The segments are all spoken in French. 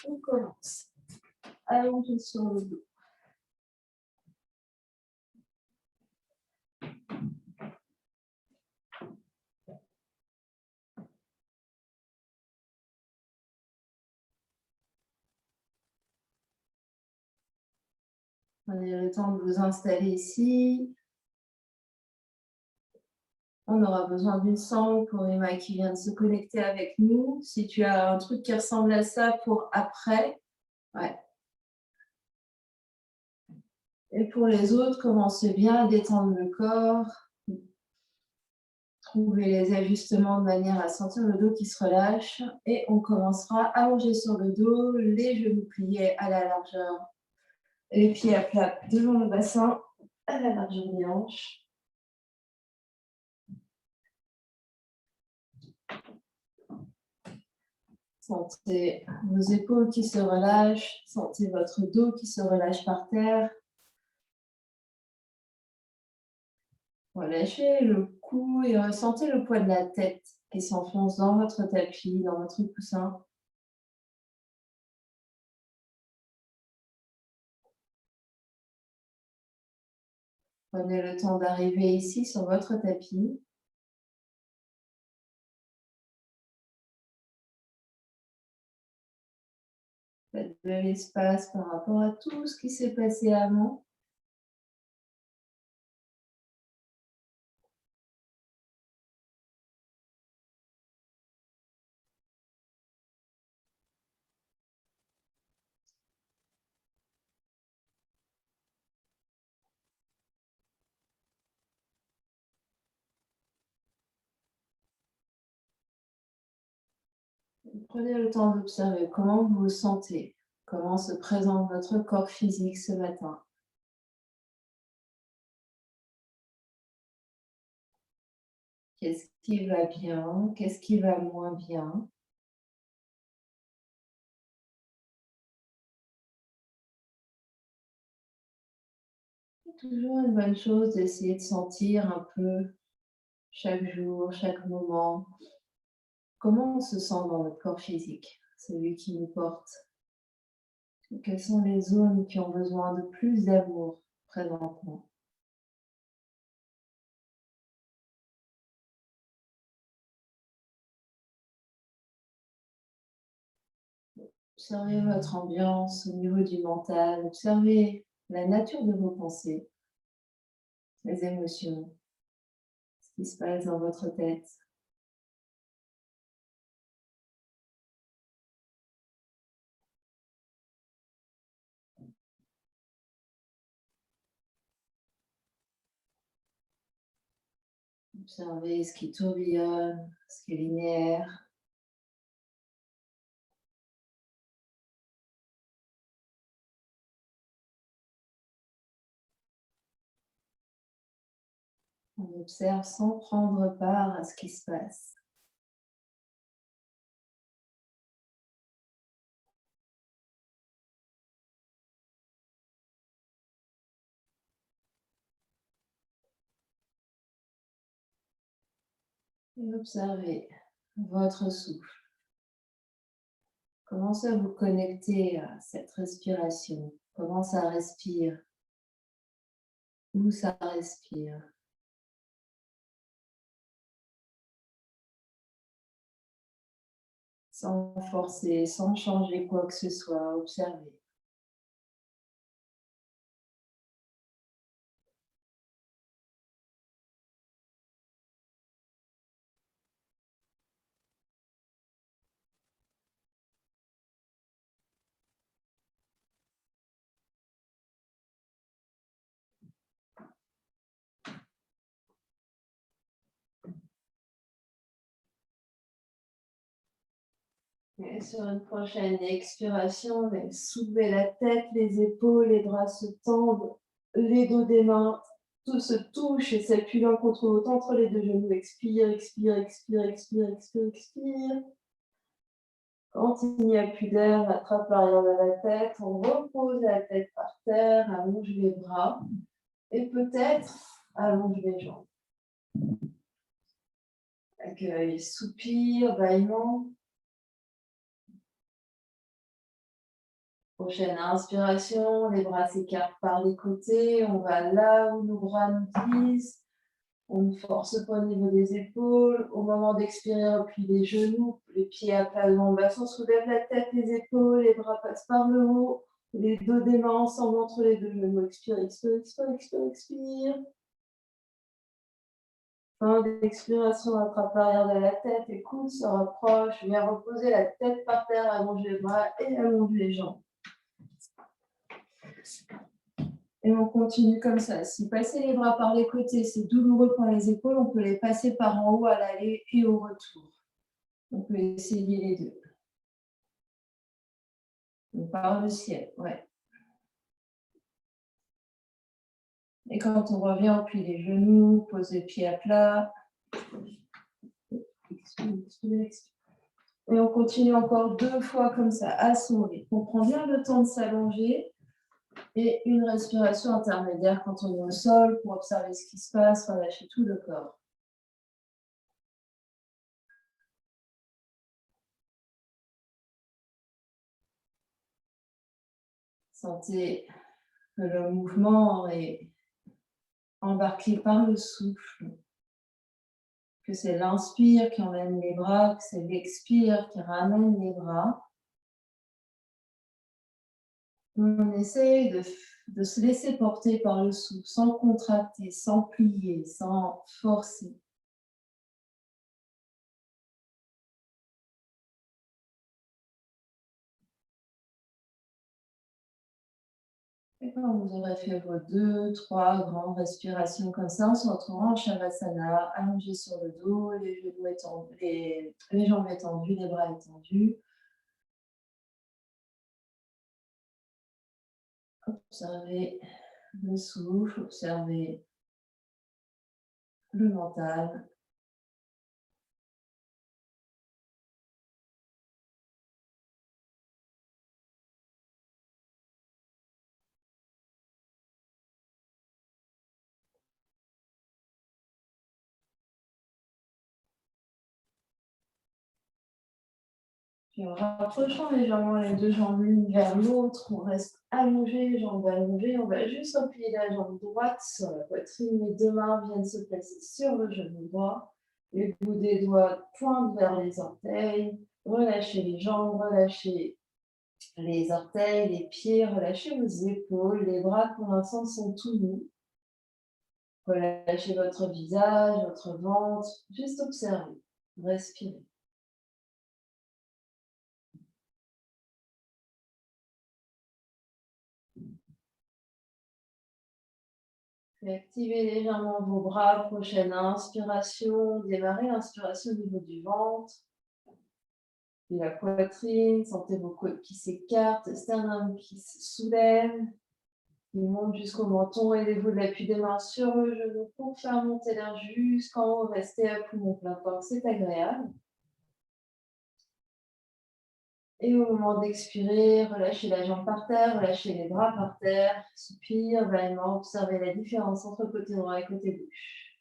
On commence. Allongez sur le dos. Prenez le temps de vous installer ici. On aura besoin d'une sangle pour Emma qui vient de se connecter avec nous. Si tu as un truc qui ressemble à ça pour après. Ouais. Et pour les autres, commencez bien à détendre le corps. Trouvez les ajustements de manière à sentir le dos qui se relâche. Et on commencera allongé sur le dos, les genoux pliés à la largeur. Les pieds à plat devant le bassin, à la largeur des hanches. Sentez vos épaules qui se relâchent, sentez votre dos qui se relâche par terre. Relâchez le cou et ressentez le poids de la tête qui s'enfonce dans votre tapis, dans votre coussin. Prenez le temps d'arriver ici sur votre tapis. Faites de l'espace par rapport à tout ce qui s'est passé avant. Prenez le temps d'observer comment vous vous sentez, comment se présente votre corps physique ce matin. Qu'est-ce qui va bien? Qu'est-ce qui va moins bien? C'est toujours une bonne chose d'essayer de sentir un peu chaque jour, chaque moment, comment on se sent dans notre corps physique, celui qui nous porte. Quelles sont les zones qui ont besoin de plus d'amour présentement? Observez votre ambiance au niveau du mental, observez la nature de vos pensées, les émotions, ce qui se passe dans votre tête. Observez ce qui tourbillonne, ce qui est linéaire. On observe sans prendre part à ce qui se passe. Et observez votre souffle. Commencez à vous connecter à cette respiration. Comment ça respire? Où ça respire? Sans forcer, sans changer quoi que ce soit, observez. Et sur une prochaine expiration, soulevez la tête, les épaules, les bras se tendent, les dos des mains, tout se touche et s'appuie l'un contre l'autre entre les deux genoux. Expire, expire, expire, expire, expire, expire. Quand il n'y a plus d'air, on attrape l'arrière de la tête, on repose la tête par terre, allonge les bras et peut-être allonge les jambes. Accueil, soupir, bâillement. Prochaine inspiration, les bras s'écartent par les côtés. On va là où nos bras nous glissent. On ne force pas au niveau des épaules. Au moment d'expirer, on plie les genoux, les pieds à plat devant le bassin, on soulève la tête, les épaules, les bras passent par le haut. Les dos des mains ensemble entre les deux genoux. Expire, expire, expire, expire, expire. Fin d'expiration, attrape l'arrière de la tête, les coudes se rapprochent. Viens reposer la tête par terre, allonger les bras et allonger les jambes. Et on continue comme ça. Si passer les bras par les côtés, c'est douloureux pour les épaules, on peut les passer par en haut à l'aller et au retour. On peut essayer les deux. Donc, par le ciel, ouais. Et quand on revient, on plie les genoux, pose les pieds à plat. Et on continue encore 2 fois comme ça, à son rythme. On prend bien le temps de s'allonger. Et une respiration intermédiaire quand on est au sol pour observer ce qui se passe, relâcher tout le corps. Sentez que le mouvement est embarqué par le souffle, que c'est l'inspire qui emmène les bras, que c'est l'expire qui ramène les bras. On essaye de se laisser porter par le souffle, sans contracter, sans plier, sans forcer. Et quand vous aurez fait vos 2, 3 grandes respirations comme ça, on se retrouvera en Shavasana, allongé sur le dos, les genoux étendus, les jambes étendues, les bras étendus. Observez le souffle, observez le mental. Puis en rapprochant légèrement les 2 jambes l'une vers l'autre, on reste allongé, jambes allongées. On va juste replier la jambe droite sur la poitrine. Les 2 mains viennent se placer sur le genou droit. Les bouts des doigts pointent vers les orteils. Relâchez les jambes, relâchez les orteils, les pieds, relâchez vos épaules. Les bras pour l'instant sont tout nus. Relâchez votre visage, votre ventre. Juste observez, respirez. Puis activez légèrement vos bras. Prochaine inspiration. Démarrez l'inspiration au niveau du ventre. Puis la poitrine. Sentez vos côtes qui s'écartent. Sternum qui se soulève. Qui monte jusqu'au menton. Aidez-vous de l'appui des mains sur le genou pour faire monter l'air jusqu'en haut. Restez à poumon plein corps. C'est agréable. Et au moment d'expirer, relâchez la jambe par terre, relâchez les bras par terre, soupir, vraiment observez la différence entre côté droit et côté gauche.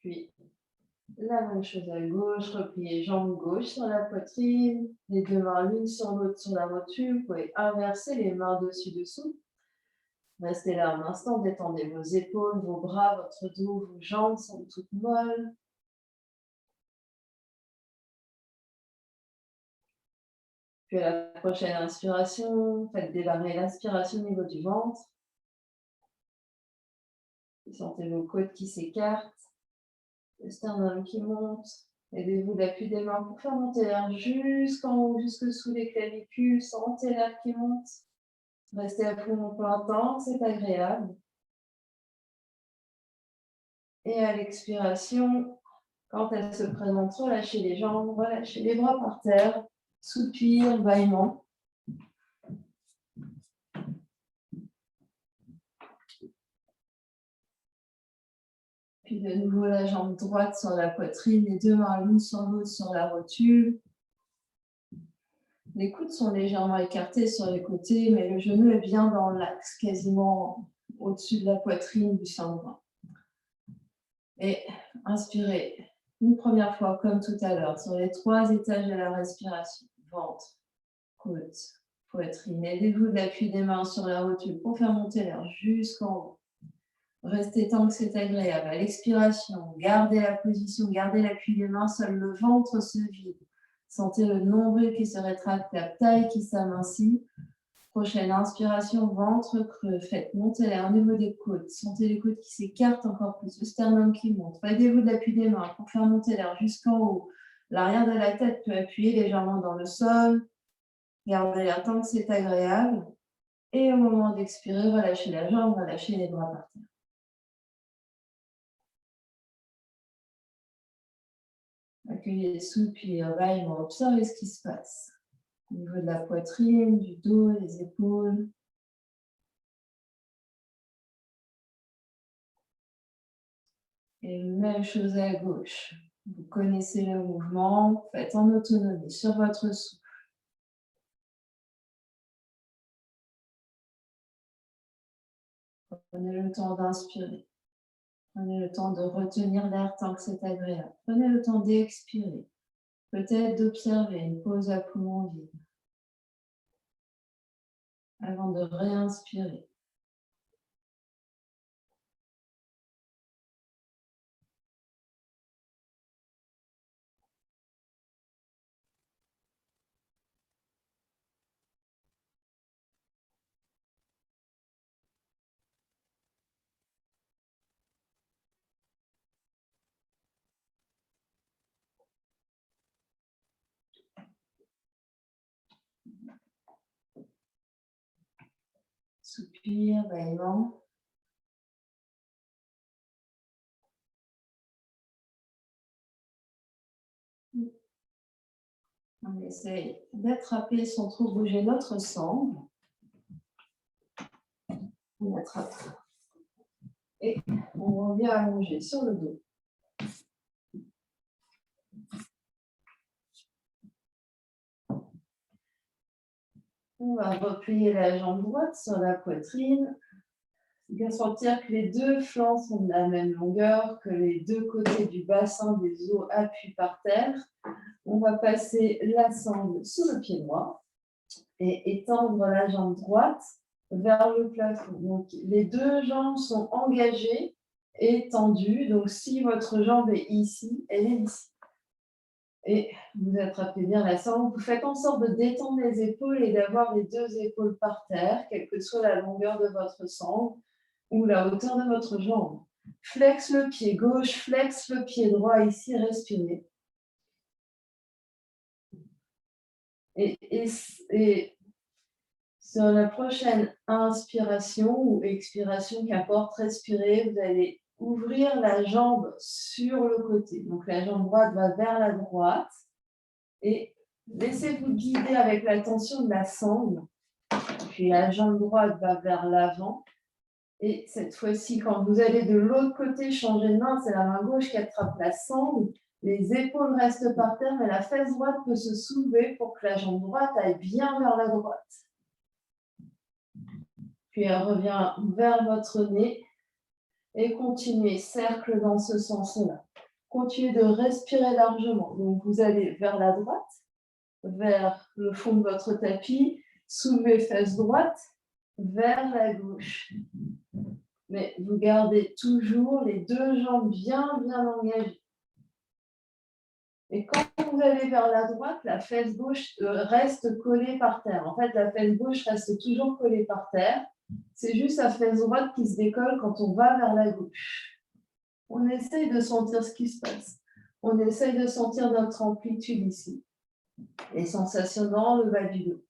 Puis, la même chose à gauche, repliez jambes gauche sur la poitrine, les 2 mains l'une sur l'autre sur la rotule, vous pouvez inverser les mains dessus-dessous. Restez là un instant, détendez vos épaules, vos bras, votre dos, vos jambes sont toutes molles. Puis à la prochaine inspiration, faites démarrer l'inspiration au niveau du ventre. Sentez vos côtes qui s'écartent, le sternum qui monte. Aidez-vous d'appui des mains pour faire monter l'air jusqu'en haut, jusque sous les clavicules. Sentez l'air qui monte. Restez à poumon plein temps, c'est agréable. Et à l'expiration, quand elle se présente, relâchez les jambes, relâchez les bras par terre. Soupir, bâillement. Puis de nouveau la jambe droite sur la poitrine, les 2 mains l'une sur l'autre sur la rotule. Les coudes sont légèrement écartés sur les côtés, mais le genou est bien dans l'axe, quasiment au-dessus de la poitrine du sein droit. Et inspirez une première fois, comme tout à l'heure, sur les 3 étages de la respiration. Ventre, côte, poitrine. Aidez-vous de l'appui des mains sur la rotule pour faire monter l'air jusqu'en haut. Restez tant que c'est agréable. À l'expiration, gardez la position, gardez l'appui des mains, seul le ventre se vide. Sentez le nombril qui se rétracte, la taille qui s'amincit. Prochaine inspiration, ventre creux. Faites monter l'air au niveau des côtes. Sentez les côtes qui s'écartent encore plus. Le sternum qui monte. Aidez-vous de l'appui des mains pour faire monter l'air jusqu'en haut. L'arrière de la tête peut appuyer légèrement dans le sol. Gardez l'air tant que c'est agréable. Et au moment d'expirer, relâchez la jambe, relâchez les bras par terre. Accueillez les soupirs, bâillements, observez ce qui se passe. Au niveau de la poitrine, du dos, des épaules. Et même chose à gauche. Vous connaissez le mouvement, faites en autonomie sur votre souffle. Prenez le temps d'inspirer. Prenez le temps de retenir l'air tant que c'est agréable. Prenez le temps d'expirer. Peut-être d'observer une pause à poumon vide avant de réinspirer. Soupir, bâillement. On essaye d'attraper sans trop bouger notre sangle. On attrape. Et on revient allongé sur le dos. On va replier la jambe droite sur la poitrine. Bien sentir que les deux flancs sont de la même longueur, que les deux côtés du bassin des os appuient par terre. On va passer la sangle sous le pied droit et étendre la jambe droite vers le plafond. Donc, les deux jambes sont engagées et tendues. Donc, si votre jambe est ici, elle est ici. Et vous attrapez bien la sangle. Vous faites en sorte de détendre les épaules et d'avoir les deux épaules par terre, quelle que soit la longueur de votre sangle ou la hauteur de votre jambe. Flex le pied gauche, flex le pied droit ici, respirez. Et sur la prochaine inspiration ou expiration, qu'importe, respirez, vous allez ouvrir la jambe sur le côté. Donc la jambe droite va vers la droite et laissez-vous guider avec la tension de la sangle. Puis la jambe droite va vers l'avant. Et cette fois-ci, quand vous allez de l'autre côté changer de main, c'est la main gauche qui attrape la sangle. Les épaules restent par terre, mais la fesse droite peut se soulever pour que la jambe droite aille bien vers la droite. Puis elle revient vers votre nez et continuez, cercle dans ce sens-là. Continuez de respirer largement. Donc vous allez vers la droite, vers le fond de votre tapis, soulevez fesse droite, vers la gauche. Mais vous gardez toujours les deux jambes bien engagées. Et quand vous allez vers la droite, la fesse gauche reste collée par terre. En fait, la fesse gauche reste toujours collée par terre. C'est juste la fesse droite qui se décolle quand on va vers la gauche. On essaye de sentir ce qui se passe. On essaye de sentir notre amplitude ici. Les sensations dans le bas du dos.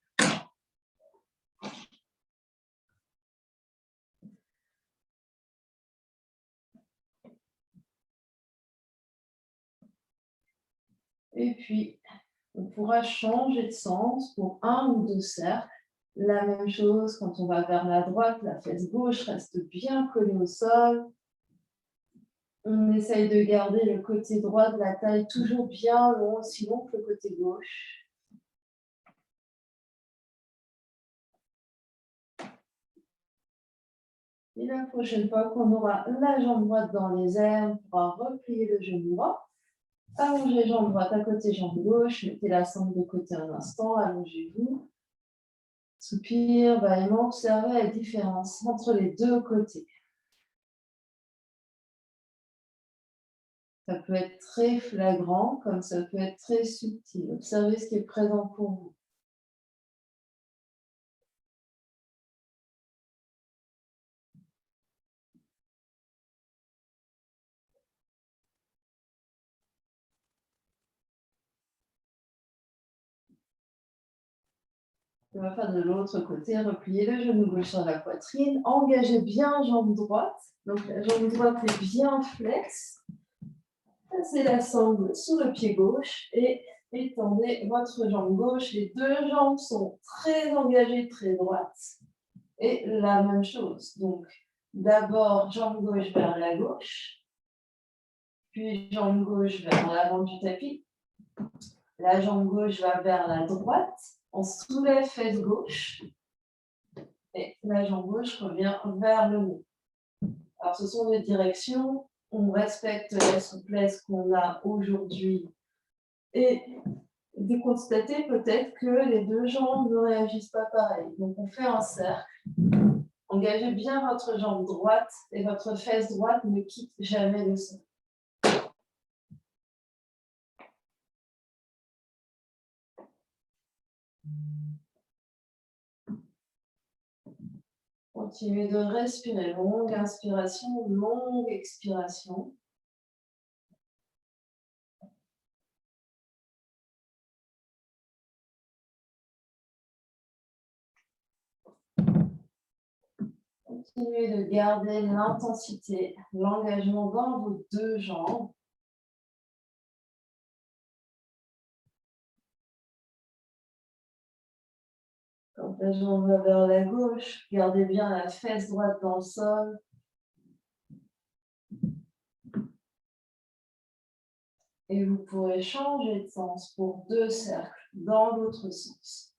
Et puis, on pourra changer de sens pour un ou deux cercles. La même chose quand on va vers la droite, la fesse gauche reste bien collée au sol. On essaye de garder le côté droit de la taille toujours bien long, aussi long que le côté gauche. Et la prochaine fois qu'on aura la jambe droite dans les airs, on pourra replier le genou droit. Allongez jambe droite à côté, jambe gauche. Mettez la sangle de côté un instant. Allongez-vous. Soupir, bâillement. Observez la différence entre les deux côtés. Ça peut être très flagrant, comme ça peut être très subtil. Observez ce qui est présent pour vous. On va faire de l'autre côté, replier le genou gauche sur la poitrine, engagez bien jambe droite, donc la jambe droite est bien flexe, passez la sangle sous le pied gauche et étendez votre jambe gauche, les deux jambes sont très engagées, très droites, et la même chose, donc d'abord jambe gauche vers la gauche, puis jambe gauche vers l'avant du tapis, la jambe gauche va vers la droite, on soulève fesse gauche, et la jambe gauche revient vers le haut. Alors, ce sont des directions, on respecte la souplesse qu'on a aujourd'hui et de constater peut-être que les deux jambes ne réagissent pas pareil. Donc, on fait un cercle. Engagez bien votre jambe droite et votre fesse droite ne quitte jamais le sol. Continuez de respirer. Longue inspiration, longue expiration. Continuez de garder l'intensité, l'engagement dans vos deux jambes. Quand la jambe va vers la gauche, gardez bien la fesse droite dans le sol. Et vous pourrez changer de sens pour deux cercles dans l'autre sens.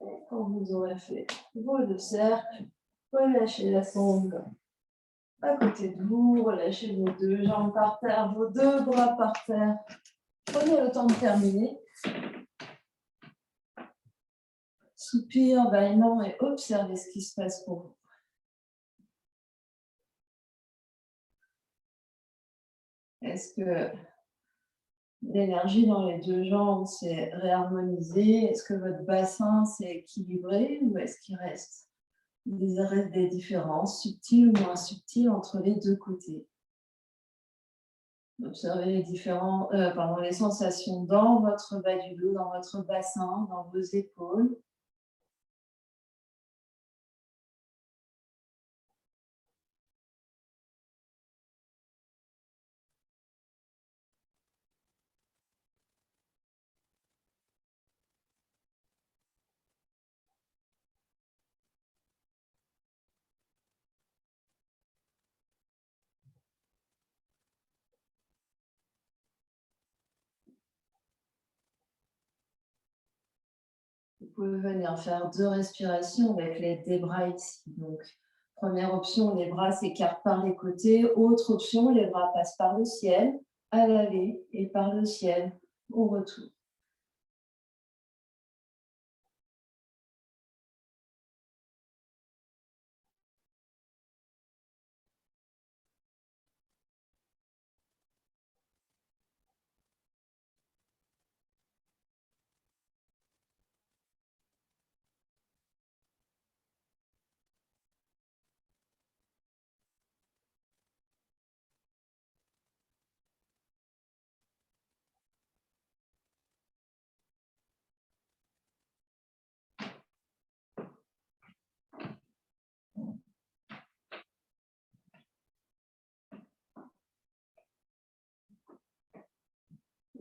Et quand vous aurez fait vos deux cercles, relâchez la sangle à côté de vous, relâchez vos deux jambes par terre, vos deux bras par terre. Prenez le temps de terminer. Soupir, bâillement et observez ce qui se passe pour vous. Est-ce que l'énergie dans les deux jambes s'est réharmonisée? Est-ce que votre bassin s'est équilibré ou est-ce qu'il reste des différences subtiles ou moins subtiles entre les deux côtés? Observez les sensations dans votre bas du dos, dans votre bassin, dans vos épaules. Vous pouvez venir faire deux respirations avec l'aide des bras ici. Donc, première option, les bras s'écartent par les côtés. Autre option, les bras passent par le ciel à l'aller et par le ciel au retour.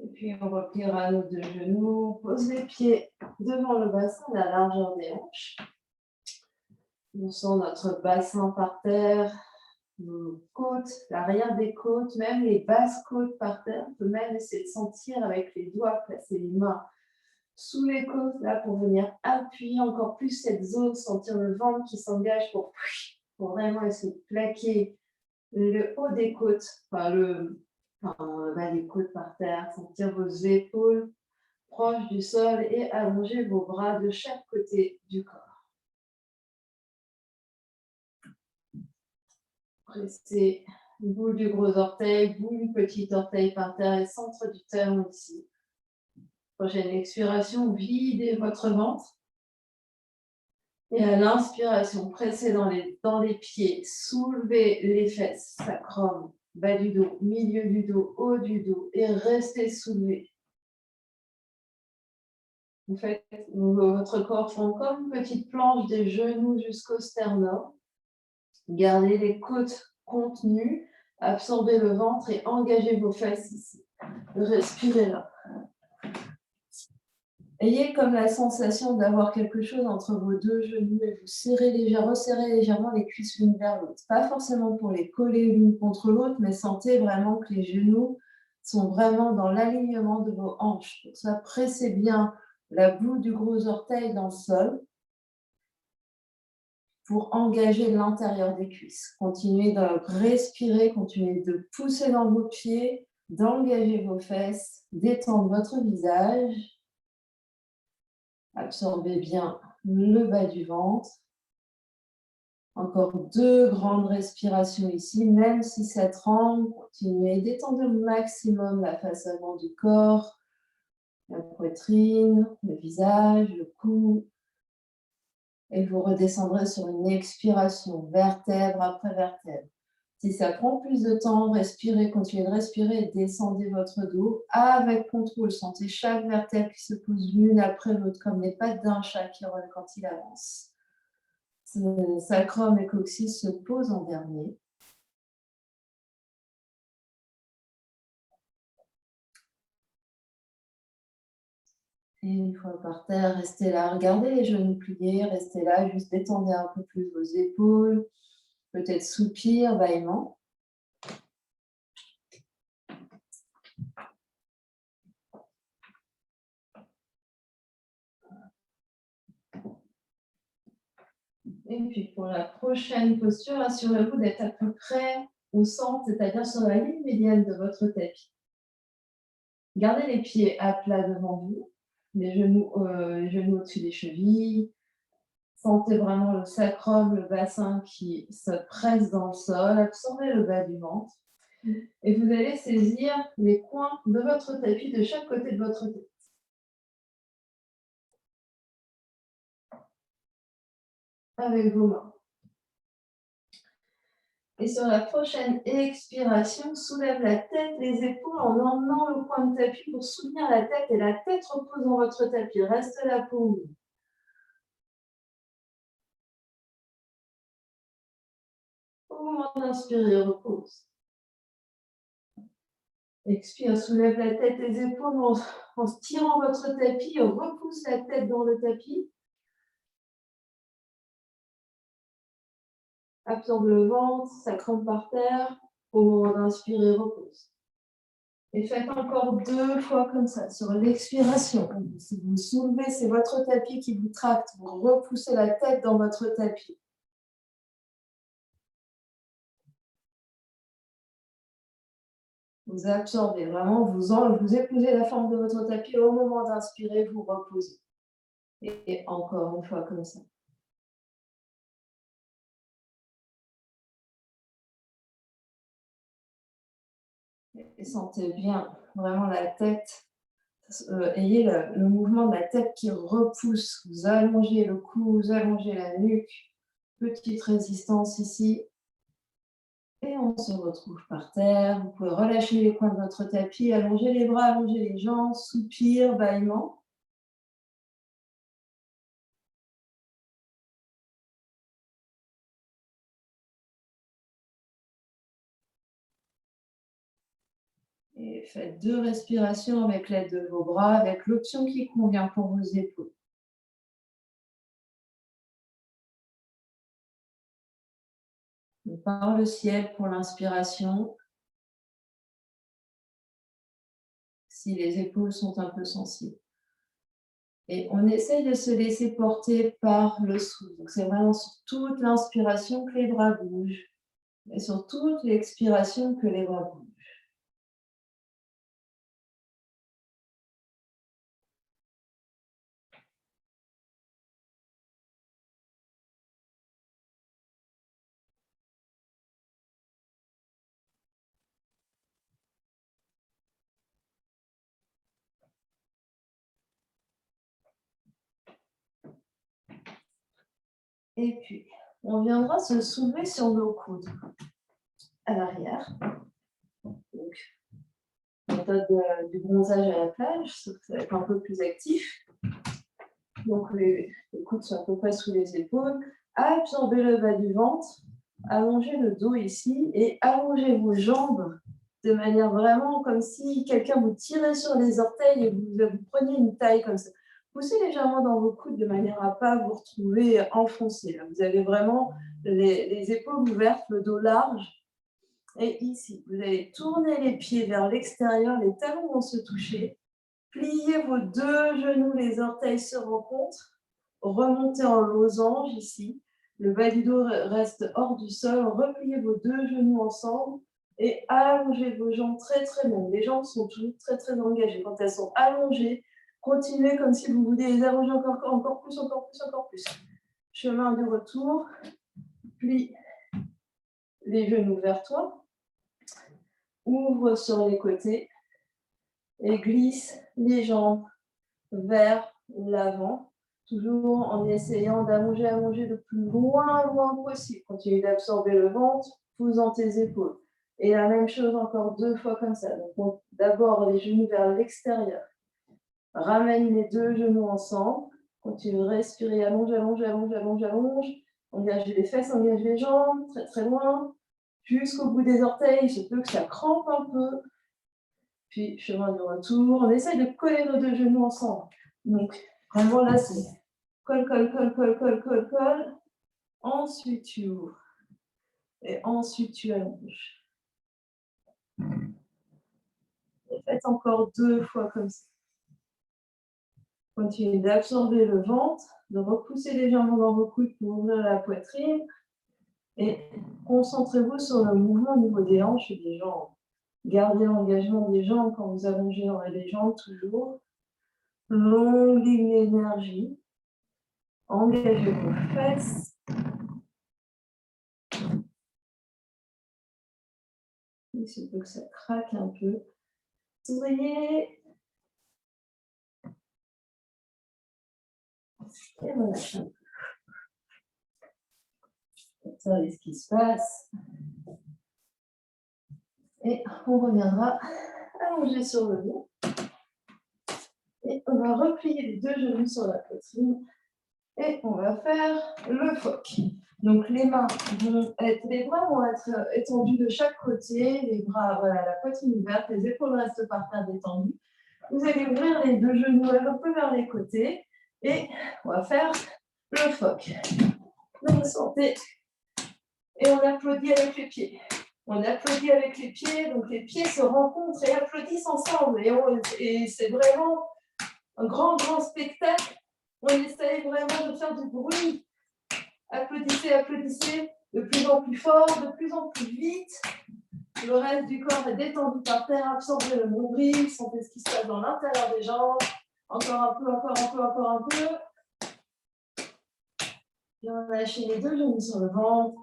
Et puis, on repliera nos deux genoux, pose les pieds devant le bassin à la largeur des hanches. On sent notre bassin par terre, nos côtes, l'arrière des côtes, même les basses côtes par terre. On peut même essayer de sentir avec les doigts, placer les mains sous les côtes là pour venir appuyer encore plus cette zone, sentir le ventre qui s'engage pour vraiment essayer de plaquer le haut des côtes, les côtes par terre, sentir vos épaules proches du sol et allonger vos bras de chaque côté du corps. Pressez boule du gros orteil, boule du petit orteil par terre et centre du talon ici. Prochaine expiration, videz votre ventre. Et à l'inspiration, pressez dans les pieds, soulevez les fesses, sacrum, bas du dos, milieu du dos, haut du dos et restez soulevé. Vous faites votre corps fond comme une petite planche des genoux jusqu'au sternum. Gardez les côtes contenues, absorbez le ventre et engagez vos fesses ici. Respirez là. Ayez comme la sensation d'avoir quelque chose entre vos deux genoux et vous resserrez légèrement les cuisses l'une vers l'autre. Pas forcément pour les coller l'une contre l'autre, mais sentez vraiment que les genoux sont vraiment dans l'alignement de vos hanches. Pour ça, pressez bien la boule du gros orteil dans le sol pour engager l'intérieur des cuisses. Continuez de respirer, continuez de pousser dans vos pieds, d'engager vos fesses, d'étendre votre visage. Absorbez bien le bas du ventre. Encore 2 grandes respirations ici, même si ça tremble, continuez d'étendre au maximum la face avant du corps, la poitrine, le visage, le cou. Et vous redescendrez sur une expiration, vertèbre après vertèbre. Si ça prend plus de temps, respirez, continuez de respirer et descendez votre dos avec contrôle. Sentez chaque vertèbre qui se pose l'une après l'autre, comme les pattes d'un chat qui roule quand il avance. Sacrum et coccyx se posent en dernier. Et une fois par terre, restez là. Regardez les genoux pliés, restez là, juste détendez un peu plus vos épaules. Peut-être soupir, bâillement. Et puis pour la prochaine posture, assurez-vous d'être à peu près au centre, c'est-à-dire sur la ligne médiane de votre tapis. Gardez les pieds à plat devant vous, les genoux au-dessus des chevilles. Sentez vraiment le sacrum, le bassin qui se presse dans le sol. Absorbez le bas du ventre. Et vous allez saisir les coins de votre tapis de chaque côté de votre tête. Avec vos mains. Et sur la prochaine expiration, soulève la tête, les épaules en emmenant le coin de tapis pour soutenir la tête et la tête repose dans votre tapis. Reste là pour vous. Au moment d'inspirer, repose. Expire, soulève la tête, les épaules en tirant votre tapis, repousse la tête dans le tapis. Absorbe le ventre, sacrum par terre. Au moment d'inspirer, repose. Et faites encore 2 fois comme ça, sur l'expiration. Si vous soulevez, c'est votre tapis qui vous tracte. Vous repoussez la tête dans votre tapis. Vous absorbez vraiment, vous épousez la forme de votre tapis. Au moment d'inspirer, vous reposez. Et encore une fois comme ça. Et sentez bien vraiment la tête. Ayez le mouvement de la tête qui repousse. Vous allongez le cou, vous allongez la nuque. Petite résistance ici. Et on se retrouve par terre. Vous pouvez relâcher les coins de votre tapis, allonger les bras, allonger les jambes, soupir, bâillement. Et faites 2 respirations avec l'aide de vos bras, avec l'option qui convient pour vos épaules. Donc, par le ciel pour l'inspiration, si les épaules sont un peu sensibles. Et on essaye de se laisser porter par le souffle. Donc, c'est vraiment sur toute l'inspiration que les bras bougent et sur toute l'expiration que les bras bougent. Et puis, on viendra se soulever sur nos coudes à l'arrière. Donc, méthode du bronzage à la plage, sauf que ça va être un peu plus actif. Donc, les coudes sont à peu près sous les épaules. Absorbez le bas du ventre, allongez le dos ici et allongez vos jambes de manière vraiment comme si quelqu'un vous tirait sur les orteils et vous preniez une taille comme ça. Poussez légèrement dans vos coudes de manière à ne pas vous retrouver enfoncé. Là. Vous avez vraiment les épaules ouvertes, le dos large. Et ici, vous allez tourner les pieds vers l'extérieur, les talons vont se toucher. Pliez vos deux genoux, les orteils se rencontrent. Remontez en losange ici. Le bas du dos reste hors du sol. Repliez vos deux genoux ensemble et allongez vos jambes très très longues. Les jambes sont toujours très très engagées. Quand elles sont allongées, continuez comme si vous vouliez les allonger encore plus, encore plus, encore plus. Chemin du retour. Plie les genoux vers toi. Ouvre sur les côtés et glisse les jambes vers l'avant, toujours en essayant d'allonger le plus loin possible. Continue d'absorber le ventre, poussant tes épaules. Et la même chose encore 2 fois comme ça. Donc, d'abord les genoux vers l'extérieur. Ramène les deux genoux ensemble. Continue de respirer, allonge. Engage les fesses, engage les jambes, très très loin. Jusqu'au bout des orteils, il se peut que ça crampe un peu. Puis, chemin du retour. On essaye de coller nos deux genoux ensemble. Donc, vraiment là, c'est colle. Ensuite, tu ouvres. Et ensuite, tu allonges. Et faites encore 2 fois comme ça. Continuez d'absorber le ventre, de repousser légèrement dans vos coudes pour ouvrir la poitrine. Et concentrez-vous sur le mouvement au niveau des hanches et des jambes. Gardez l'engagement des jambes quand vous allongez les jambes toujours. Longue ligne d'énergie. Engagez vos fesses. Il se peut que ça craque un peu. Souriez. Et relâchez un peu. Observez ce qui se passe. Et on reviendra allonger sur le dos. Et on va replier les deux genoux sur la poitrine. Et on va faire le phoque. Donc les bras vont être étendus de chaque côté, les bras, voilà, la poitrine ouverte, les épaules restent par terre détendues. Vous allez ouvrir les deux genoux un peu vers les côtés et on va faire le phoque. Vous sentez et on applaudit avec les pieds. On applaudit avec les pieds, donc les pieds se rencontrent et applaudissent ensemble. Et c'est vraiment un grand spectacle. On essaye vraiment de faire du bruit. Applaudissez, de plus en plus fort, de plus en plus vite. Le reste du corps est détendu par terre, absorbez le nombril, sentez ce qui se passe dans l'intérieur des jambes. Encore un peu. Et on va lâcher les deux genoux sur le ventre.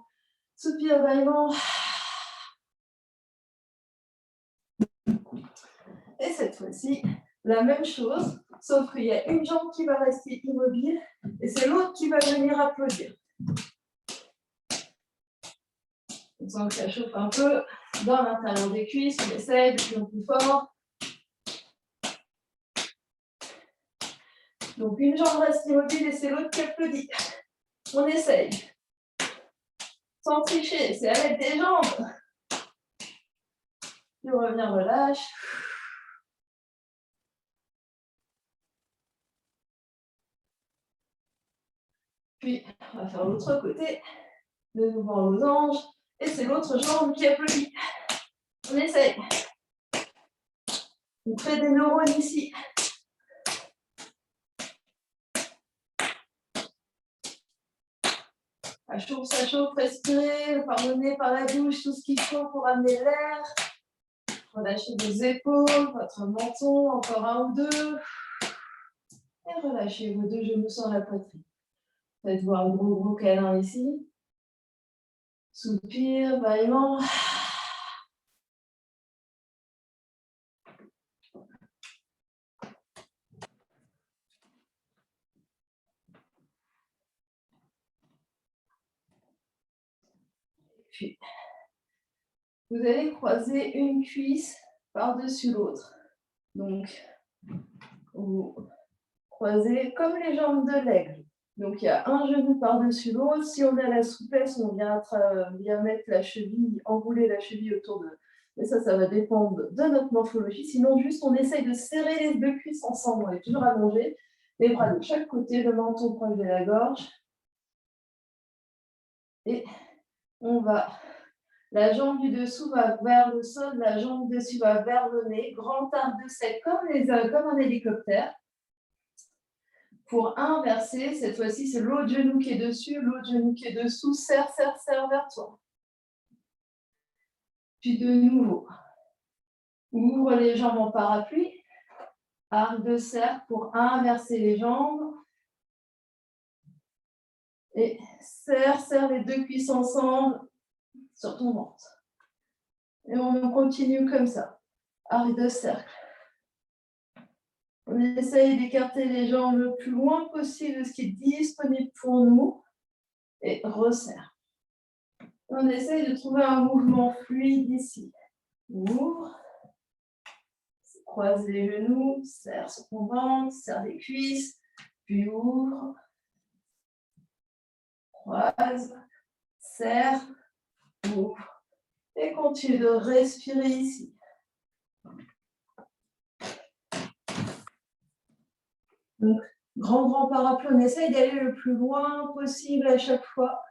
Soupir vaillamment. Et cette fois-ci, la même chose, sauf qu'il y a une jambe qui va rester immobile et c'est l'autre qui va venir applaudir. On sent que ça chauffe un peu dans l'intérieur des cuisses, on essaye de plus en plus fort. Donc une jambe reste immobile et c'est l'autre qui applaudit. On essaye. Sans tricher, c'est à l'aide des jambes. Puis on revient, relâche. Puis on va faire l'autre côté. De nouveau en losange. Et c'est l'autre jambe qui applaudit. On essaye. On crée des neurones ici. Ça chauffe, respirez, pardonnez par la bouche tout ce qu'il faut pour amener l'air. Relâchez vos épaules, votre menton, encore un ou deux. Et relâchez vos deux genoux sur la poitrine. Faites-vous un gros câlin ici. Soupir, bâillement. Puis, vous allez croiser une cuisse par-dessus l'autre. Donc, vous croisez comme les jambes de l'aigle. Donc, il y a un genou par-dessus l'autre. Si on a la souplesse, on vient mettre la cheville, enrouler la cheville autour de... Mais ça va dépendre de notre morphologie. Sinon, juste, on essaye de serrer les deux cuisses ensemble. On est toujours allongé. Les bras de chaque côté, le menton proche de la gorge. Et on va... La jambe du dessous va vers le sol, la jambe du dessus va vers le nez. Grand arc de cercle comme un hélicoptère. Pour inverser, cette fois-ci, c'est l'autre genou qui est dessus, l'autre genou qui est dessous. Serre vers toi. Puis de nouveau, ouvre les jambes en parapluie. Arc de cercle pour inverser les jambes. Et serre les deux cuisses ensemble sur ton ventre. Et on continue comme ça. Arc de cercle. On essaye d'écarter les jambes le plus loin possible de ce qui est disponible pour nous. Et resserre. On essaye de trouver un mouvement fluide ici. Ouvre. Croise les genoux. Serre sur ton ventre. Serre les cuisses. Puis ouvre. Croise. Serre. Ouvre. Et continue de respirer ici. Donc, grand parapluie, on essaye d'aller le plus loin possible à chaque fois.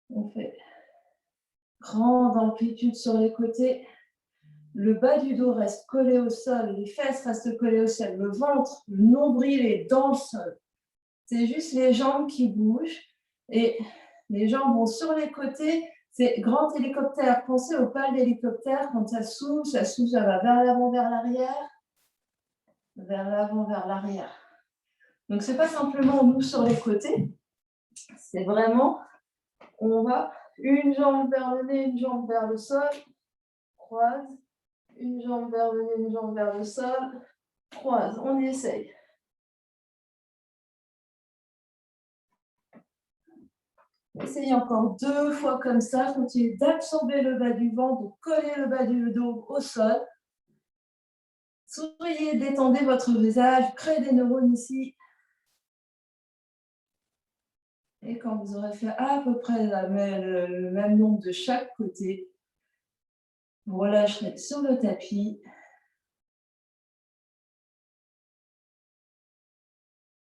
On fait grande amplitude sur les côtés. Le bas du dos reste collé au sol, les fesses restent collées au sol, le ventre, le nombril est dans le sol. C'est juste les jambes qui bougent et les jambes vont sur les côtés. C'est grand hélicoptère. Pensez aux pales d'hélicoptère. Quand ça s'ouvre, ça va vers l'avant, vers l'arrière. Vers l'avant, vers l'arrière. Donc, ce n'est pas simplement nous sur les côtés. C'est vraiment, on va une jambe vers le nez, une jambe vers le sol. Croise. Une jambe vers le nez, une jambe vers le sol. Croise. On essaye. Essayez encore 2 fois comme ça. Continuez d'absorber le bas du ventre, de coller le bas du dos au sol. Souriez, détendez votre visage, créez des neurones ici. Et quand vous aurez fait à peu près le même nombre de chaque côté, vous relâcherez sur le tapis.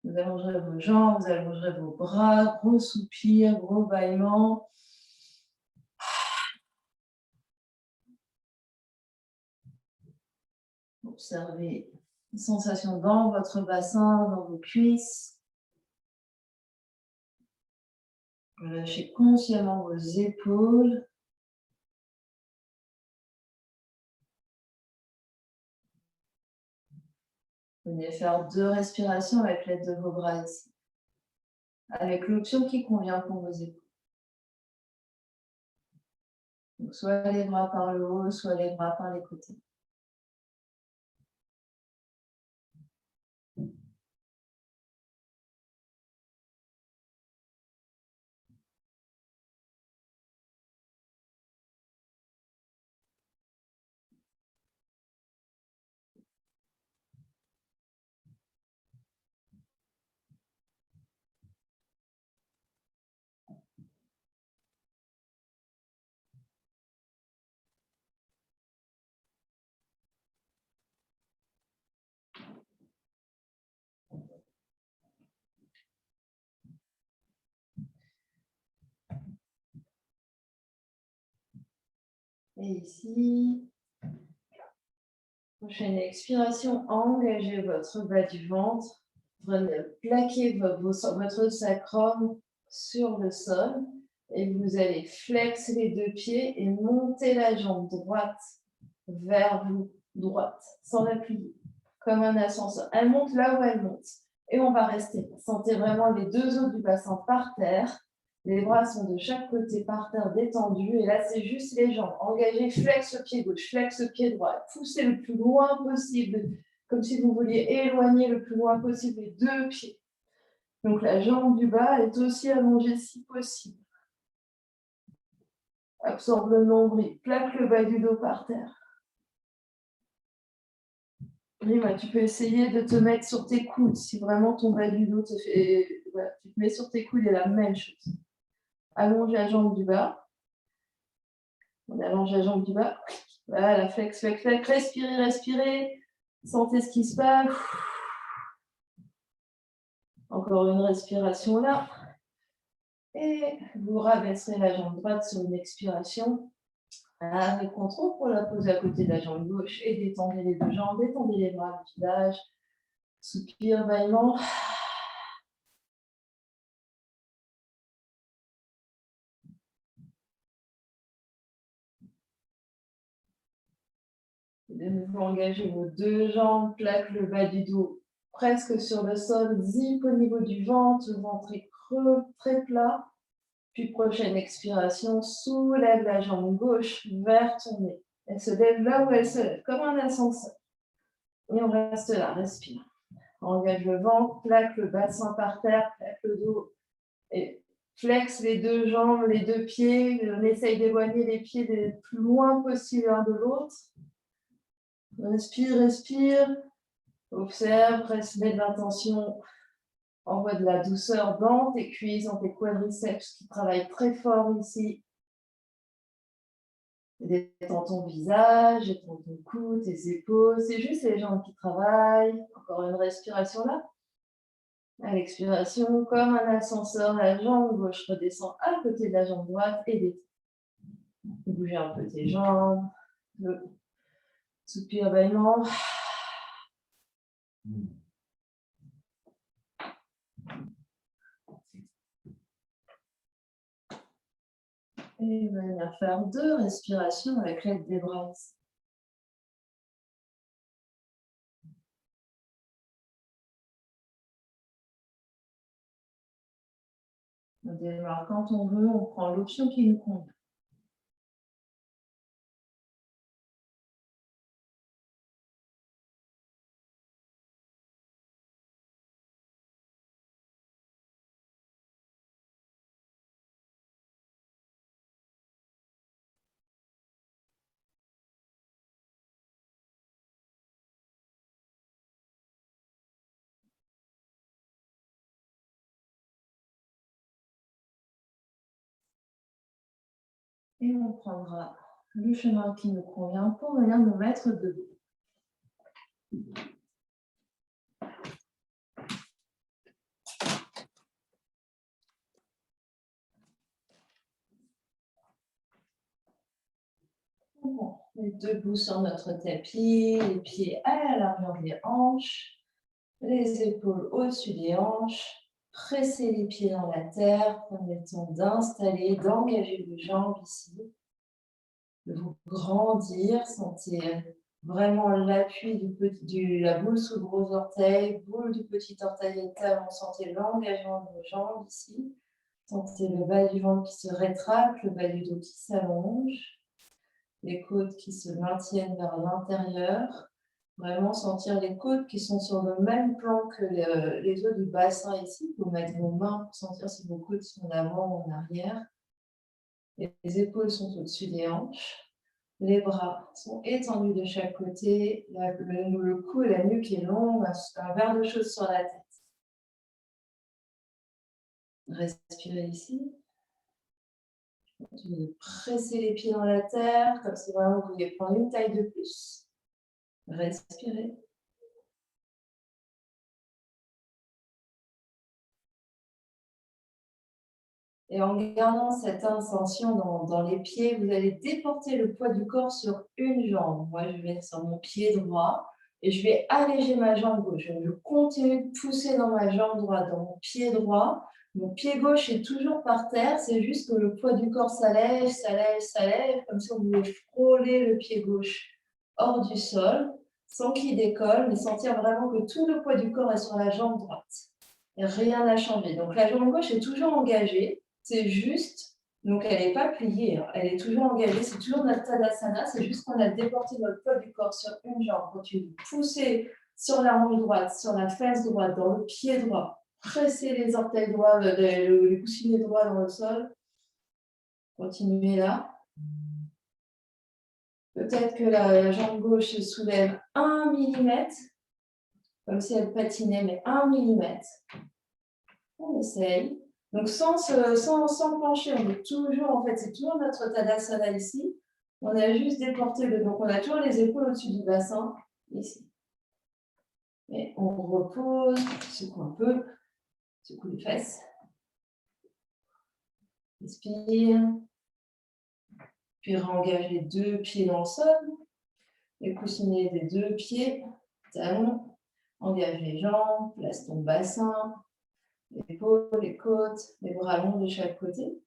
Vous allongerez vos jambes, vous allongerez vos bras, gros soupir, gros bâillement. Observez les sensations dans votre bassin, dans vos cuisses. Relâchez consciemment vos épaules. Venez faire 2 respirations avec l'aide de vos bras ici. Avec l'option qui convient pour vos épaules. Donc, soit les bras par le haut, soit les bras par les côtés. Et ici. Prochaine expiration, engagez votre bas du ventre. Plaquez votre sacrum sur le sol. Et vous allez flexer les deux pieds et monter la jambe droite vers vous, droite, sans la plier, comme un ascenseur. Elle monte là où elle monte. Et on va rester. Sentez vraiment les deux os du bassin par terre. Les bras sont de chaque côté par terre détendus. Et là, c'est juste les jambes. Engagez, flex le pied gauche, flex le pied droit. Poussez le plus loin possible, comme si vous vouliez éloigner le plus loin possible les deux pieds. Donc la jambe du bas est aussi allongée si possible. Absorbe le nombril, plaque le bas du dos par terre. Rima, tu peux essayer de te mettre sur tes coudes si vraiment ton bas du dos te fait. Voilà, tu te mets sur tes coudes et la même chose. Allonge la jambe du bas. On allonge la jambe du bas. Voilà, flex, flex, flex. Respirez, respirez. Sentez ce qui se passe. Encore une respiration là. Et vous rabaisserez la jambe droite sur une expiration. Avec contrôle pour la poser à côté de la jambe gauche et détendez les deux jambes, détendez les bras, le visage. Soupir, bâillement. De nouveau, engagez vos deux jambes, plaque le bas du dos presque sur le sol, zip au niveau du ventre, le ventre est creux, très plat. Puis prochaine expiration, soulève la jambe gauche vers ton nez. Elle se lève là où elle se lève, comme un ascenseur. Et on reste là, respire. Engage le ventre, plaque le bassin par terre, plaque le dos et flex les deux jambes, les deux pieds. On essaye d'éloigner les pieds le plus loin possible l'un de l'autre. Respire, respire. Observe, mets de l'intention. Envoie de la douceur dans tes cuisses, dans tes quadriceps qui travaillent très fort ici. Détends ton visage, détends ton cou, tes épaules. C'est juste les jambes qui travaillent. Encore une respiration là. À l'expiration, comme un ascenseur, la jambe gauche redescend à côté de la jambe droite et détend. Bougez un peu tes jambes. Le soupir, bâillement. Et on va venir faire 2 respirations avec l'aide des bras. On démarre quand on veut, on prend l'option qui nous convient. Et on prendra le chemin qui nous convient pour venir nous mettre debout. Bon, on est debout sur notre tapis, les pieds à la largeur des hanches, les épaules au-dessus des hanches. Pressez les pieds dans la terre, prenez le temps d'installer, d'engager les jambes ici, de vous grandir, sentez vraiment l'appui de la boule sous le gros orteil, boule du petit orteil et le talon, sentez l'engagement de vos jambes ici, sentez le bas du ventre qui se rétracte, le bas du dos qui s'allonge, les côtes qui se maintiennent vers l'intérieur. Vraiment sentir les côtes qui sont sur le même plan que les os du bassin ici. Vous mettez vos mains pour sentir si vos côtes sont en avant ou en arrière. Les épaules sont au-dessus des hanches. Les bras sont étendus de chaque côté. Le cou et la nuque est longue, un verre de chose sur la tête. Respirez ici. Pressez les pieds dans la terre, comme si vraiment vous vouliez prendre une taille de plus. Respirez. Et en gardant cette intention dans les pieds, vous allez déporter le poids du corps sur une jambe. Moi, je vais sur mon pied droit et je vais alléger ma jambe gauche. Donc, je continue de pousser dans ma jambe droite, dans mon pied droit. Mon pied gauche est toujours par terre, c'est juste que le poids du corps s'allège, s'allège, s'allège, comme si on voulait frôler le pied gauche hors du sol, sans qu'il décolle, mais sentir vraiment que tout le poids du corps est sur la jambe droite. Et rien n'a changé. Donc la jambe gauche est toujours engagée, c'est juste, donc elle n'est pas pliée, hein, elle est toujours engagée, c'est toujours notre Tadasana, c'est juste qu'on a déporté notre poids du corps sur une jambe. Continue de pousser sur la hanche droite, sur la fesse droite, dans le pied droit. Pressez les orteils droits, les coussinets droits dans le sol. Continuez là. Peut-être que la jambe gauche se soulève 1 mm, comme si elle patinait, mais 1 mm. On essaye. Donc sans pencher, on est toujours, en fait, c'est toujours notre Tadasana ici. On a juste déporté donc on a toujours les épaules au-dessus du bassin, ici. Et on repose, secoue un peu, secoue les fesses. Inspire. Puis réengage les deux pieds dans le sol. Les coussinets des deux pieds, talons. Engage les jambes, place ton bassin, les épaules, les côtes, les bras longs de chaque côté.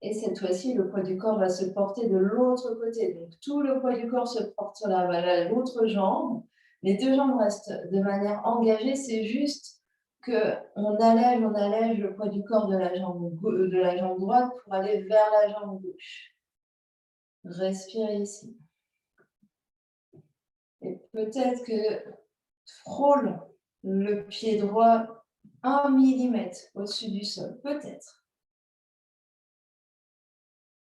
Et cette fois-ci, le poids du corps va se porter de l'autre côté. Donc, tout le poids du corps se porte sur l'autre jambe. Les deux jambes restent de manière engagée. C'est juste qu'on allège le poids du corps de la jambe droite pour aller vers la jambe gauche. Respirez ici. Et peut-être que frôle le pied droit 1 mm au-dessus du sol. Peut-être.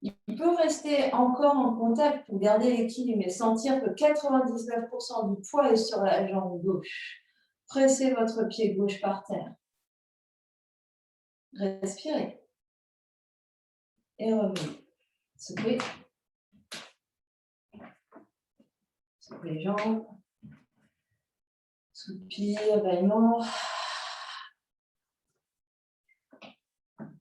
Il peut rester encore en contact pour garder l'équilibre et sentir que 99% du poids est sur la jambe gauche. Pressez votre pied gauche par terre. Respirez. Et revenez. Secouez. Secouez les jambes. Soupir, bâillement.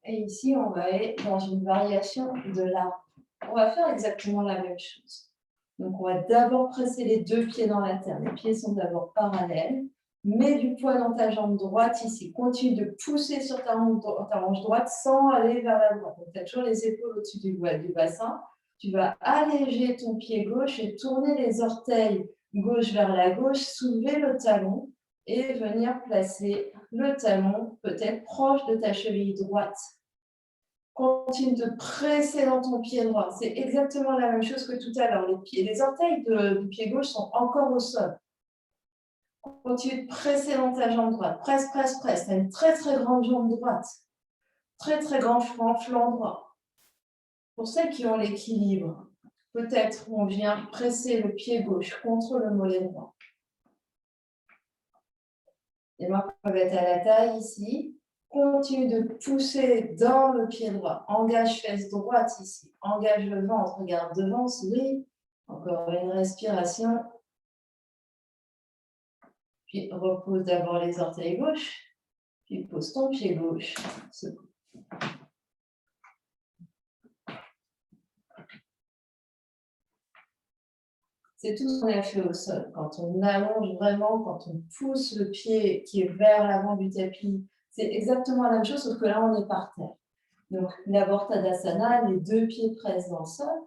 Et ici, on va aller dans une variation de l'arbre. On va faire exactement la même chose. Donc, on va d'abord presser les deux pieds dans la terre. Les pieds sont d'abord parallèles. Mets du poids dans ta jambe droite ici. Continue de pousser sur ta hanche droite sans aller vers la droite. Donc, tu as toujours les épaules au-dessus du bassin. Tu vas alléger ton pied gauche et tourner les orteils gauche vers la gauche, soulever le talon et venir placer le talon peut-être proche de ta cheville droite. Continue de presser dans ton pied droit. C'est exactement la même chose que tout à l'heure. Les orteils du pied gauche sont encore au sol. Continue de presser dans ta jambe droite. Presse, presse, presse. Tu as une très, très grande jambe droite. Très, très grand flanc droit. Pour celles qui ont l'équilibre, peut-être on vient presser le pied gauche contre le mollet droit. Les mains peuvent être à la taille ici. Continue de pousser dans le pied droit. Engage fesse droite ici. Engage le ventre. Regarde devant, souris. Encore une respiration. Puis repose d'abord les orteils gauche. Puis pose ton pied gauche. Secoue. C'est tout ce qu'on a fait au sol. Quand on allonge vraiment, quand on pousse le pied qui est vers l'avant du tapis, c'est exactement la même chose, sauf que là, on est par terre. Donc, d'abord Tadasana, les deux pieds pressent dans le sol.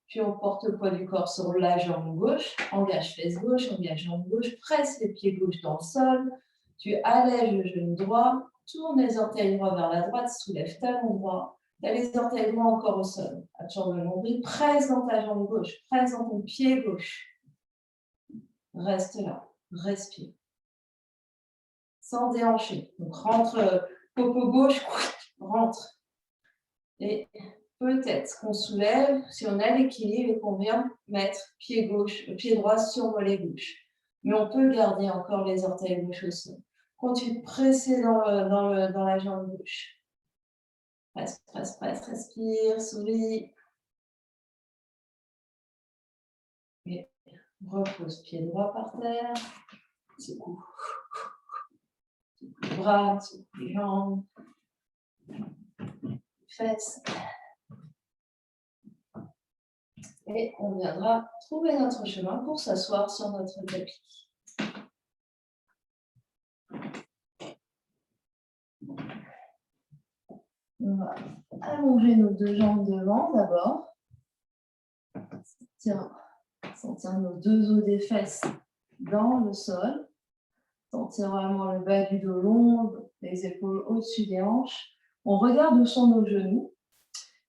Puis on porte le poids du corps sur la jambe gauche, engage fesse gauche, engage jambe gauche, presse les pieds gauches dans le sol. Tu allèges le genou droit, tourne les orteils droits vers la droite, soulève talon droit. Tu as les orteils droits encore au sol. Attends le nombril, presse dans ta jambe gauche, presse dans ton pied gauche. Reste là, respire. Sans déhancher. Donc rentre, popo gauche, rentre. Et peut-être qu'on soulève, si on a l'équilibre et qu'on vient mettre pied droit sur mollet gauche. Mais on peut garder encore les orteils gauche au sol. Continue de presser dans la jambe gauche. Presse, presse, presse, respire, souris. Et repose pied droit par terre. Secoue. Secoue les bras, secoue les jambes. fesses. Et on viendra trouver notre chemin pour s'asseoir sur notre tapis. On va allonger nos deux jambes devant d'abord. Sentir nos deux os des fesses dans le sol. Sentir vraiment le bas du dos long, les épaules au-dessus des hanches. On regarde où sont nos genoux.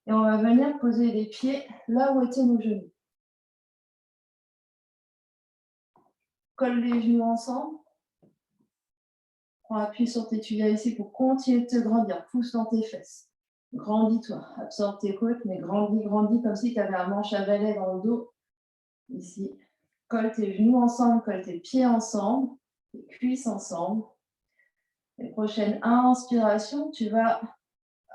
Et on va venir poser les pieds là où étaient nos genoux. Colle les genoux ensemble. Prends appui sur tes tibias ici pour continuer de te grandir. Pousse dans tes fesses. Grandis-toi. Absorbe tes côtes, mais grandis, grandis comme si tu avais un manche à balai dans le dos. Ici. Colle tes genoux ensemble, colle tes pieds ensemble, tes cuisses ensemble. Les prochaines inspirations, tu vas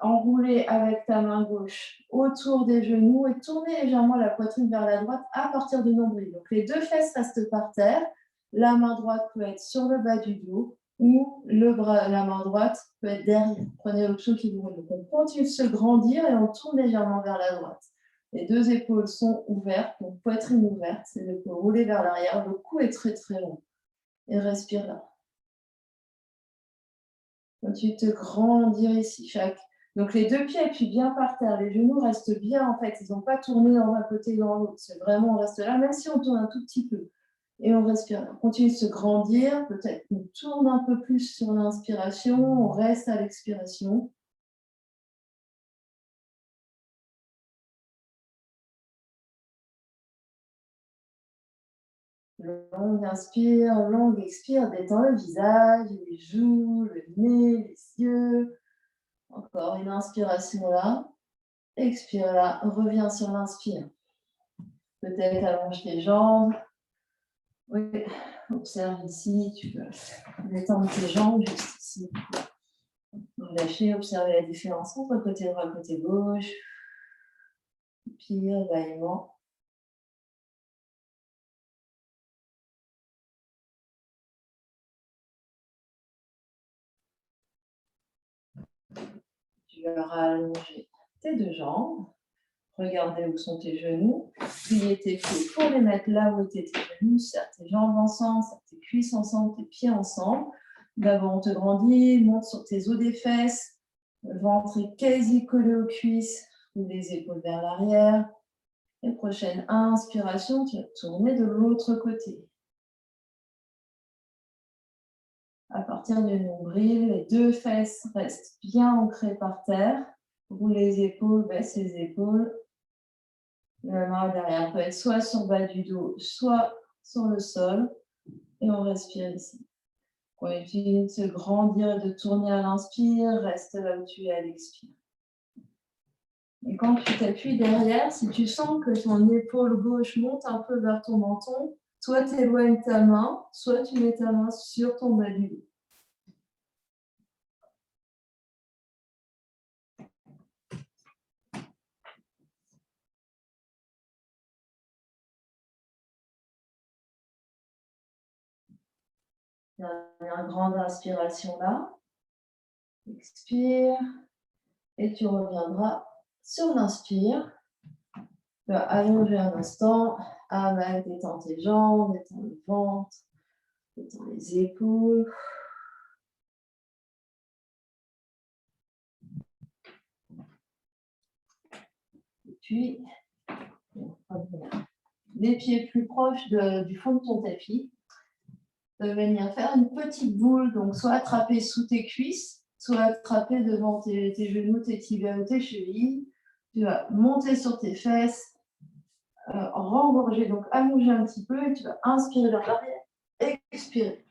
enrouler avec ta main gauche autour des genoux et tourner légèrement la poitrine vers la droite à partir du nombril. Donc les deux fesses restent par terre. La main droite peut être sur le bas du dos ou la main droite peut être derrière. Prenez l'option qui vous convient. Donc on continue de se grandir et on tourne légèrement vers la droite. Les deux épaules sont ouvertes, donc poitrine ouverte, c'est l'épaule roulée vers l'arrière, le cou est très très long. Et respire là. Continue de te grandir ici. Donc les deux pieds appuient bien par terre, les genoux restent bien en fait, ils n'ont pas tourné dans un côté et dans l'autre. C'est vraiment, on reste là, même si on tourne un tout petit peu. Et on respire. On continue de se grandir, peut-être on tourne un peu plus sur l'inspiration, on reste à l'expiration. Longue inspire, longue expire, détends le visage, les joues, le nez, les yeux. Encore une inspiration là. Expire là, reviens sur l'inspire. Peut-être allonge tes jambes. Oui, observe ici, tu peux détendre tes jambes juste ici. Lâcher, observer la différence entre côté droit et côté gauche. Pire, bâillement. Tu vas rallonger tes deux jambes. Regardez où sont tes genoux. Plier tes pieds pour les mettre là où étaient tes genoux. Serre tes jambes ensemble, serre tes cuisses ensemble, tes pieds ensemble. D'abord, on te grandit, monte sur tes os des fesses. Le ventre est quasi collé aux cuisses ou les épaules vers l'arrière. Et prochaine inspiration, tu vas tourner de l'autre côté. À partir du nombril, les deux fesses restent bien ancrées par terre. Roule les épaules, baisse les épaules. La main derrière peut être soit sur le bas du dos, soit sur le sol. Et on respire ici. On continue de se grandir et de tourner à l'inspire. Reste là où tu es à l'expire. Et quand tu t'appuies derrière, si tu sens que ton épaule gauche monte un peu vers ton menton, soit tu éloignes ta main, soit tu mets ta main sur ton bas du dos. Dernière grande inspiration là. Expire. Et tu reviendras sur l'inspire. Tu vas allonger un instant. Avec, détends tes jambes, détends le ventre, détends les épaules. Et puis, les pieds plus proches du fond de ton tapis. De venir faire une petite boule, donc soit attraper sous tes cuisses, soit attraper devant tes genoux, tes tibias ou tes chevilles. Tu vas monter sur tes fesses, rengorger, donc allonger un petit peu et tu vas inspirer vers l'arrière, expirer.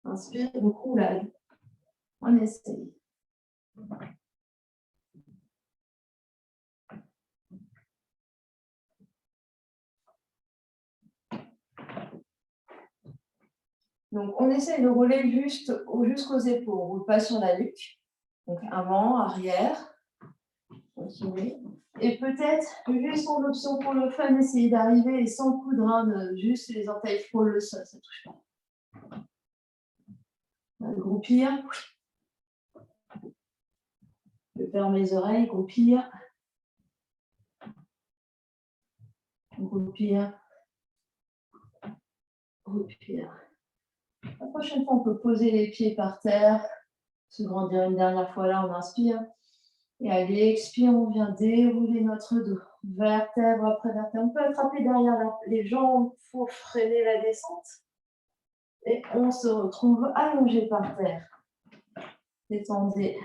Inspire, donc roulade. On essaye. Donc, on essaye de rouler jusqu'aux épaules. On ne roule pas sur la nuque. Donc, avant, arrière. Continuez. Et peut-être, juste en option pour le fun, essayer d'arriver et sans coudre, juste les orteils frôlent le sol, ça ne touche pas. On va groupir. Le vers mes oreilles, goupille, goupille, goupille. La prochaine fois, on peut poser les pieds par terre, se grandir une dernière fois là, on inspire. Et à l'expire, on vient dérouler notre dos, vertèbre après vertèbre. On peut attraper derrière les jambes pour freiner la descente. Et on se retrouve allongé par terre. Détendez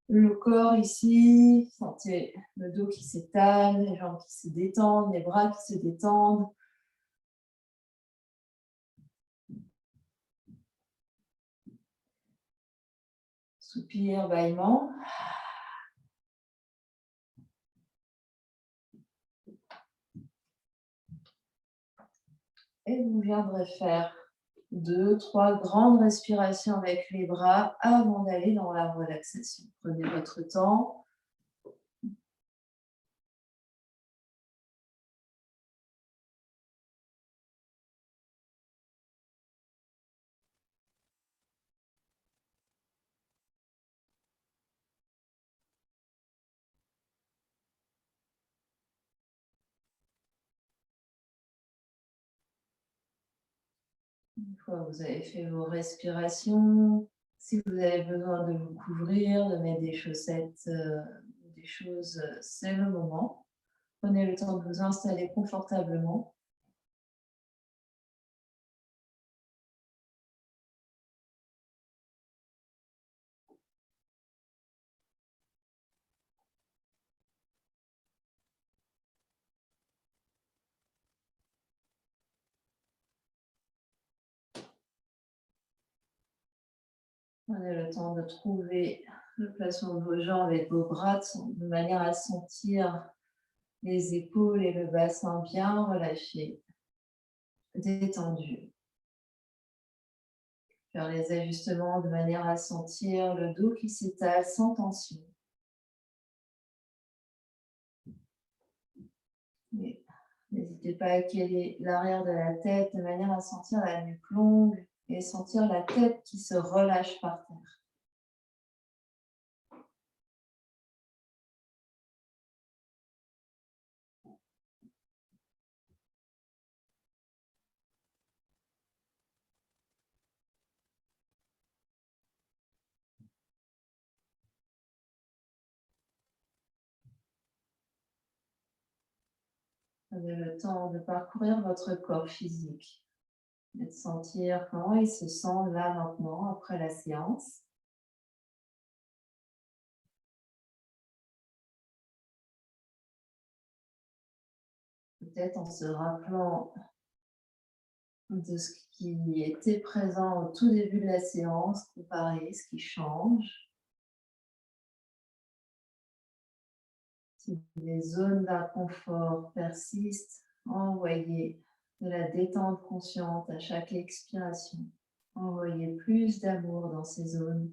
le corps ici, sentez le dos qui s'étale, les jambes qui se détendent, les bras qui se détendent. Soupir, bâillement. Et vous viendrez faire 2, 3 grandes respirations avec les bras avant d'aller dans la relaxation. Prenez votre temps. Une fois que vous avez fait vos respirations, si vous avez besoin de vous couvrir, de mettre des chaussettes, des choses, c'est le moment. Prenez le temps de vous installer confortablement. Prenez le temps de trouver le placement de vos jambes et de vos bras de manière à sentir les épaules et le bassin bien relâchés, détendus. Faire les ajustements de manière à sentir le dos qui s'étale sans tension. Et n'hésitez pas à caler l'arrière de la tête de manière à sentir la nuque longue et sentir la tête qui se relâche par terre. Prenez le temps de parcourir votre corps physique et de sentir comment il se sent là maintenant après la séance. Peut-être en se rappelant de ce qui était présent au tout début de la séance, comparer ce qui change. Si les zones d'inconfort persistent, envoyez de la détente consciente à chaque expiration. Envoyez plus d'amour dans ces zones.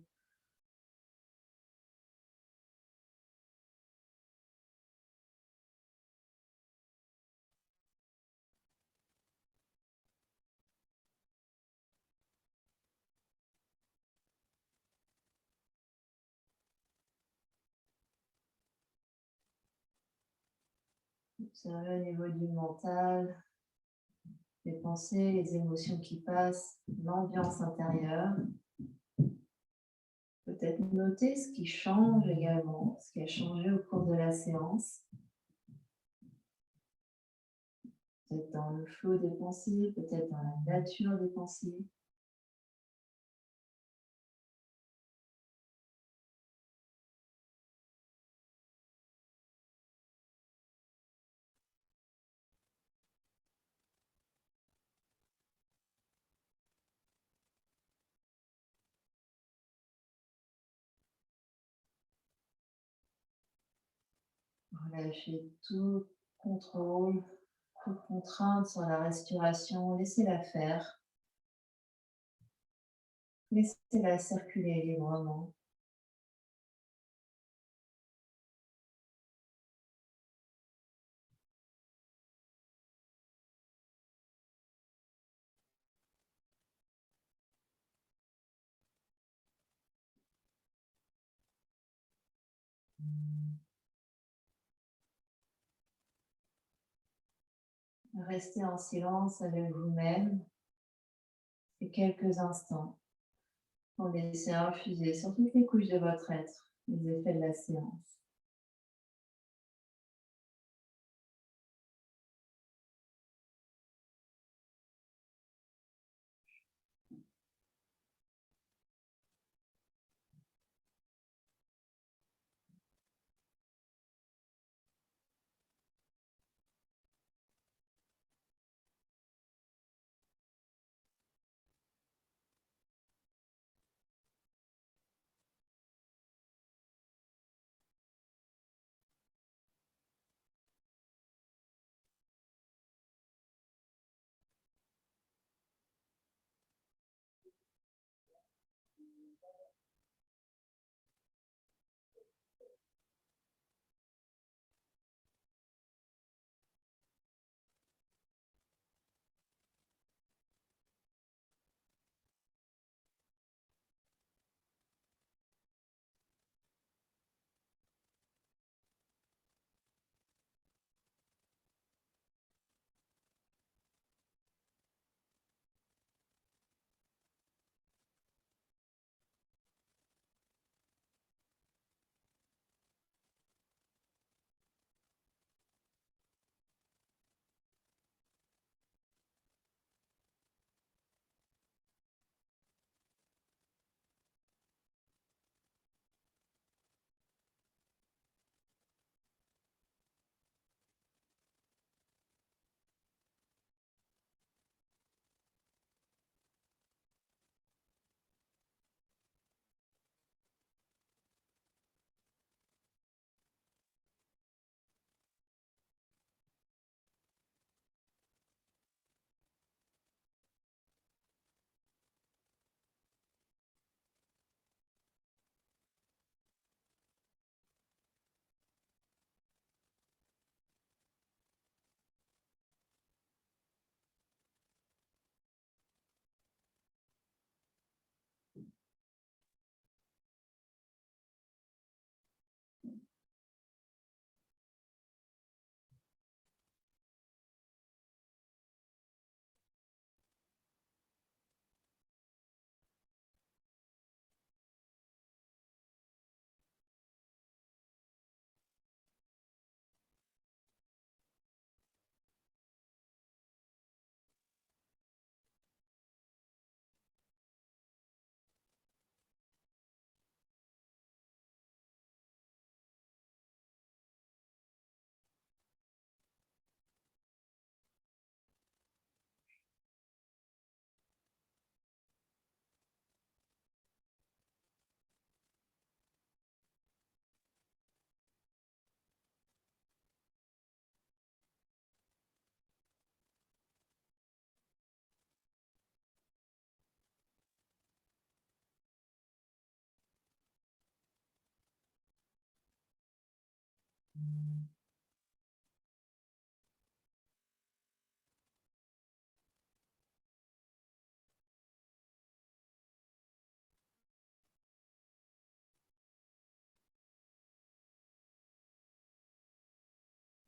Observez au niveau du mental, les pensées, les émotions qui passent, l'ambiance intérieure. Peut-être noter ce qui change également, ce qui a changé au cours de la séance. Peut-être dans le flot des pensées, peut-être dans la nature des pensées. Relâchez tout contrôle, toute contrainte sur la respiration, laissez-la faire. Laissez-la circuler librement. Restez en silence avec vous-même et quelques instants pour laisser infuser sur toutes les couches de votre être les effets de la séance.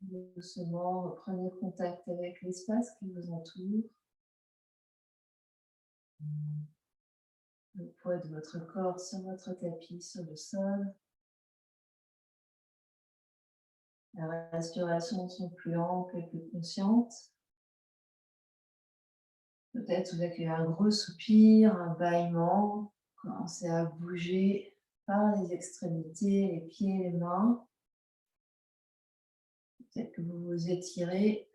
Doucement, reprenez contact avec l'espace qui vous entoure, le poids de votre corps sur votre tapis, sur le sol. La respiration sont plus amples et plus consciente. Peut-être vous accueillez un gros soupir, un bâillement, commencez à bouger par les extrémités, les pieds, les mains. Peut-être que vous vous étirez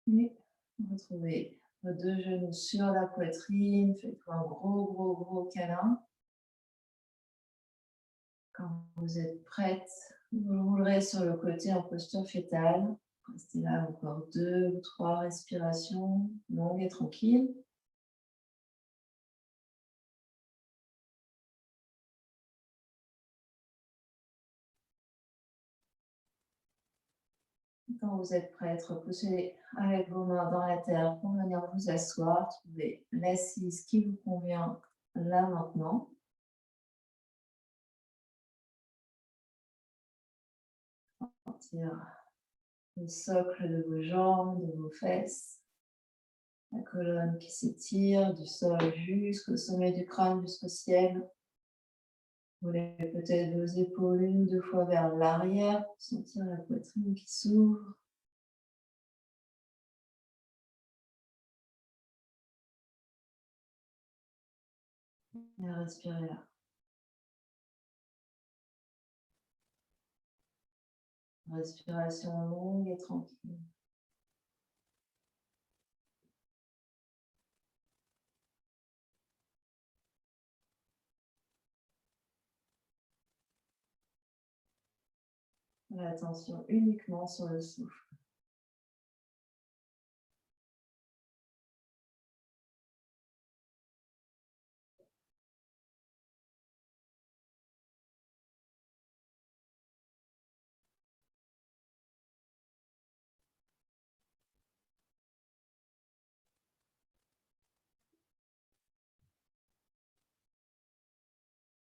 et retrouvez vos deux genoux sur la poitrine, faites-vous un gros câlin. Quand vous êtes prête, vous roulerez sur le côté en posture fétale. Restez là encore 2 ou 3 respirations longues et tranquilles. Quand vous êtes prête, repoussez avec vos mains dans la terre pour venir vous asseoir. Trouvez l'assise qui vous convient là maintenant. Sentir le socle de vos jambes, de vos fesses, la colonne qui s'étire du sol jusqu'au sommet du crâne, jusqu'au ciel. Vous voulez peut-être vos épaules une ou deux fois vers l'arrière pour sentir la poitrine qui s'ouvre. Et respirez là. Respiration longue et tranquille. L'attention uniquement sur le souffle.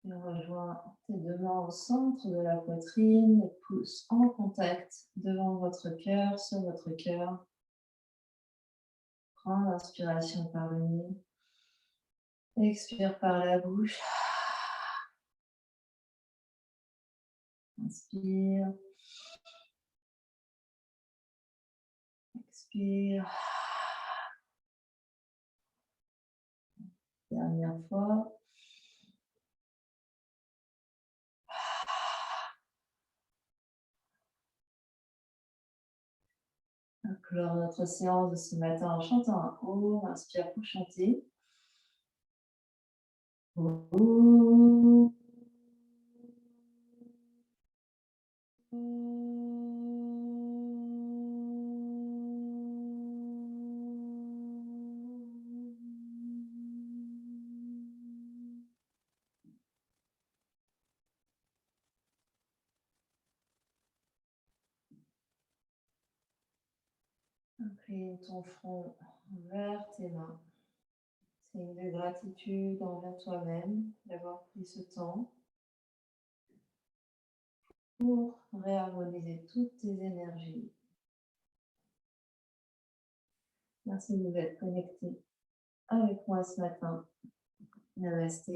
Et on rejoint tes deux mains au centre de la poitrine, les pouces en contact devant votre cœur, sur votre cœur. Prends l'inspiration par le nez. Expire par la bouche. Inspire. Expire. Dernière fois. On clore notre séance de ce matin en chantant un Om. Inspire pour chanter. Om. Incline ton front vers tes mains. Signe de gratitude envers toi-même d'avoir pris ce temps pour réharmoniser toutes tes énergies. Merci de vous être connecté avec moi ce matin. Namasté.